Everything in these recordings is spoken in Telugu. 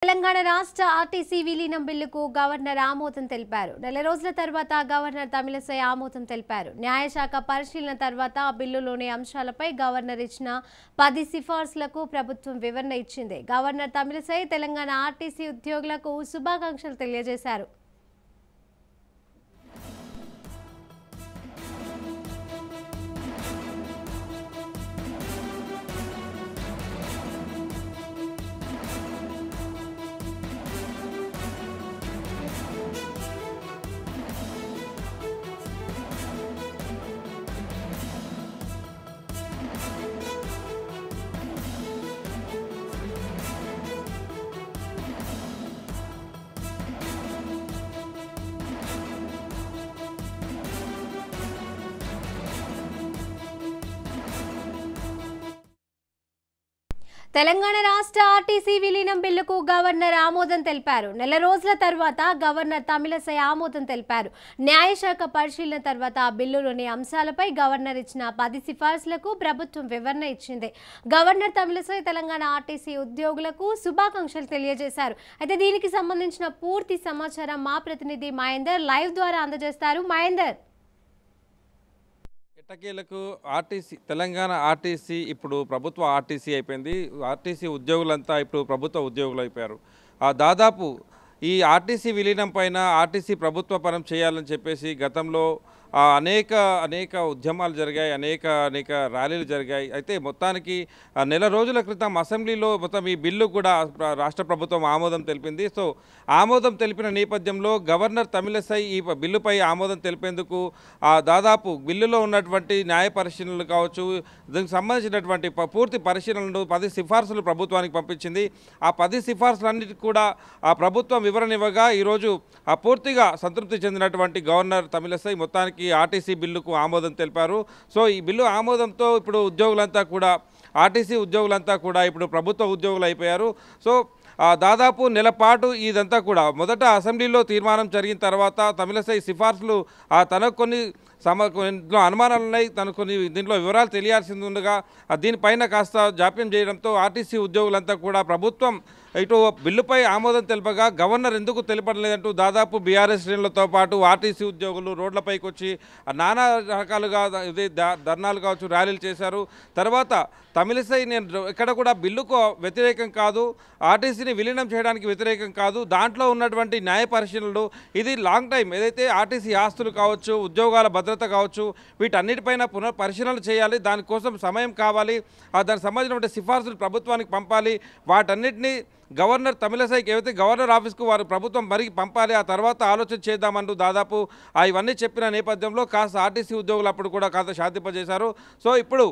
తెలంగాణ రాష్ట్ర ఆర్టీసీ విలీనం బిల్లుకు గవర్నర్ ఆమోదం తెలిపారు. నెల రోజుల తర్వాత గవర్నర్ తమిళసై ఆమోదం తెలిపారు. న్యాయశాఖ పరిశీలన తర్వాత బిల్లులోని అంశాలపై గవర్నర్ ఇచ్చిన 10 సిఫార్సులకు ప్రభుత్వం వివరణ ఇచ్చింది. గవర్నర్ తమిళసై తెలంగాణ ఆర్టీసీ ఉద్యోగులకు శుభాకాంక్షలు తెలియజేశారు. తెలంగాణ రాష్ట్ర ఆర్టీసీ విలీనం బిల్లుకు గవర్నర్ ఆమోదం తెలిపారు. నెల రోజుల తర్వాత గవర్నర్ తమిళసై ఆమోదం తెలిపారు. న్యాయశాఖ పరిశీలన తర్వాత బిల్లులోని అంశాలపై గవర్నర్ ఇచ్చిన 10 సిఫార్సులకు ప్రభుత్వం వివరణ ఇచ్చింది. గవర్నర్ తమిళసై తెలంగాణ ఆర్టీసీ ఉద్యోగులకు శుభాకాంక్షలు తెలియజేశారు. అయితే దీనికి సంబంధించిన పూర్తి సమాచారం మా ప్రతినిధి మహేందర్ లైవ్ ద్వారా అందజేస్తారు. మహేందర్, ఎట్టకేలకు ఆర్టీసీ తెలంగాణ ఆర్టీసీ ఇప్పుడు ప్రభుత్వ ఆర్టీసీ అయిపోయింది. ఆర్టీసీ ఉద్యోగులంతా ఇప్పుడు ప్రభుత్వ ఉద్యోగులు అయిపోయారు. దాదాపు ఈ ఆర్టీసీ విలీనం పైన ఆర్టీసీ ప్రభుత్వ పరం చేయాలని చెప్పేసి గతంలో అనేక ఉద్యమాలు జరిగాయి, అనేక ర్యాలీలు జరిగాయి. అయితే మొత్తానికి నెల రోజుల క్రితం అసెంబ్లీలో మొత్తం ఈ బిల్లు కూడా రాష్ట్ర ప్రభుత్వం ఆమోదం తెలిపింది. సో ఆమోదం తెలిపిన నేపథ్యంలో గవర్నర్ తమిళసై ఈ బిల్లుపై ఆమోదం తెలిపేందుకు దాదాపు బిల్లులో ఉన్నటువంటి న్యాయ పరిశీలనలు కావచ్చు, దీనికి సంబంధించినటువంటి పూర్తి పరిశీలనలు 10 సిఫార్సులు ప్రభుత్వానికి పంపించింది. ఆ 10 సిఫార్సులన్నిటికీ కూడా ప్రభుత్వం వివరణ ఇవ్వగా ఈరోజు పూర్తిగా సంతృప్తి చెందినటువంటి గవర్నర్ తమిళసై మొత్తానికి ఆర్టీసీ బిల్లుకు ఆమోదం తెలిపారు. సో ఈ బిల్లు ఆమోదంతో ఇప్పుడు ఉద్యోగులంతా కూడా ఆర్టీసీ ఉద్యోగులంతా కూడా ఇప్పుడు ప్రభుత్వ ఉద్యోగులు అయిపోయారు. సో దాదాపు నెల పాటు ఇదంతా కూడా మొదట అసెంబ్లీలో తీర్మానం జరిగిన తర్వాత తమిళసై సిఫార్సులు తనకు కొన్ని ఇంట్లో అనుమానాలు ఉన్నాయి, తనకు కొన్ని దీంట్లో వివరాలు తెలియాల్సింది ఉండగా దీనిపైన కాస్త జాప్యం చేయడంతో ఆర్టీసీ ఉద్యోగులంతా కూడా ప్రభుత్వం ఇటు బిల్లుపై ఆమోదం తెలపగా గవర్నర్ ఎందుకు తెలపలేదంటూ దాదాపు బీఆర్ఎస్ శ్రేణులతో పాటు ఆర్టీసీ ఉద్యోగులు రోడ్లపైకి వచ్చి నానా రకాలుగా ఇది ధర్నాలు కావచ్చు, ర్యాలీలు చేశారు. తర్వాత తమిళసై నేను ఎక్కడ కూడా బిల్లుకు వ్యతిరేకం కాదు, ఆర్టీసీని విలీనం చేయడానికి వ్యతిరేకం కాదు, దాంట్లో ఉన్నటువంటి న్యాయ పరిశీలనలు ఇది లాంగ్ టైం ఏదైతే ఆర్టీసీ ఆస్తులు కావచ్చు, ఉద్యోగాల భద్రత కావచ్చు, వీటన్నిటిపైన పరిశీలనలు చేయాలి, దానికోసం సమయం కావాలి, దానికి సంబంధించినటువంటి సిఫార్సులు ప్రభుత్వానికి పంపాలి, వాటన్నిటినీ గవర్నర్ తమిళసైకి ఏవైతే గవర్నర్ ఆఫీస్కు వారు ప్రభుత్వం మరికి పంపాలి, ఆ తర్వాత ఆలోచన చేద్దామంటూ దాదాపు ఇవన్నీ చెప్పిన నేపథ్యంలో కాస్త ఆర్టీసీ ఉద్యోగులు అప్పుడు కూడా కాస్త శాంతింపజేశారు. సో ఇప్పుడు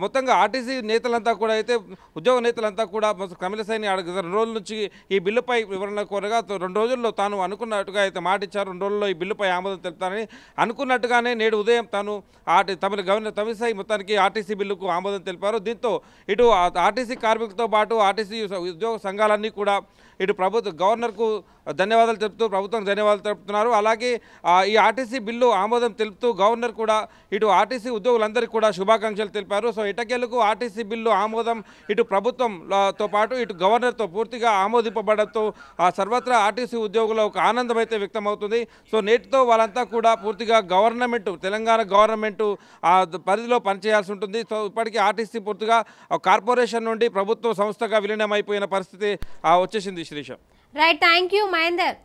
మొత్తంగా ఆర్టీసీ నేతలంతా కూడా అయితే ఉద్యోగ నేతలంతా కూడా తమిళసైని 2 రోజుల నుంచి ఈ బిల్లుపై వివరణ కోరగా 2 రోజుల్లో తాను అనుకున్నట్టుగా అయితే మాట ఇచ్చారు. 2 రోజుల్లో ఈ బిల్లుపై ఆమోదం తెలుపుతానని అనుకున్నట్టుగానే నేడు ఉదయం తాను గవర్నర్ తమిళసై మొత్తానికి ఆర్టీసీ బిల్లుకు ఆమోదం తెలిపారు. దీంతో ఇటు ఆర్టీసీ కార్మికులతో పాటు ఆర్టీసీ ఉద్యోగ సంఘాలన్నీ కూడా ఇటు గవర్నర్కు ధన్యవాదాలు తెలుపుతూ ప్రభుత్వం ధన్యవాదాలు తెలుపుతున్నారు. అలాగే ఈ ఆర్టీసీ బిల్లు ఆమోదం తెలుపుతూ గవర్నర్ కూడా ఇటు ఆర్టీసీ ఉద్యోగులందరికీ కూడా శుభాకాంక్షలు తెలిపారు. సో ఇటకేలకు ఆర్టీసీ బిల్లు ఆమోదం ఇటు ప్రభుత్వంతో పాటు ఇటు గవర్నర్తో పూర్తిగా ఆమోదింపబడంతో సర్వత్రా ఆర్టీసీ ఉద్యోగుల ఒక ఆనందం అయితే వ్యక్తమవుతుంది. సో నేటితో వాళ్ళంతా కూడా పూర్తిగా తెలంగాణ గవర్నమెంట్ పరిధిలో పనిచేయాల్సి ఉంటుంది. సో ఇప్పటికీ ఆర్టీసీ పూర్తిగా కార్పొరేషన్ నుండి ప్రభుత్వ సంస్థగా విలీనం అయిపోయిన పరిస్థితి వచ్చేసింది. Srisha, right, thank you Mahender.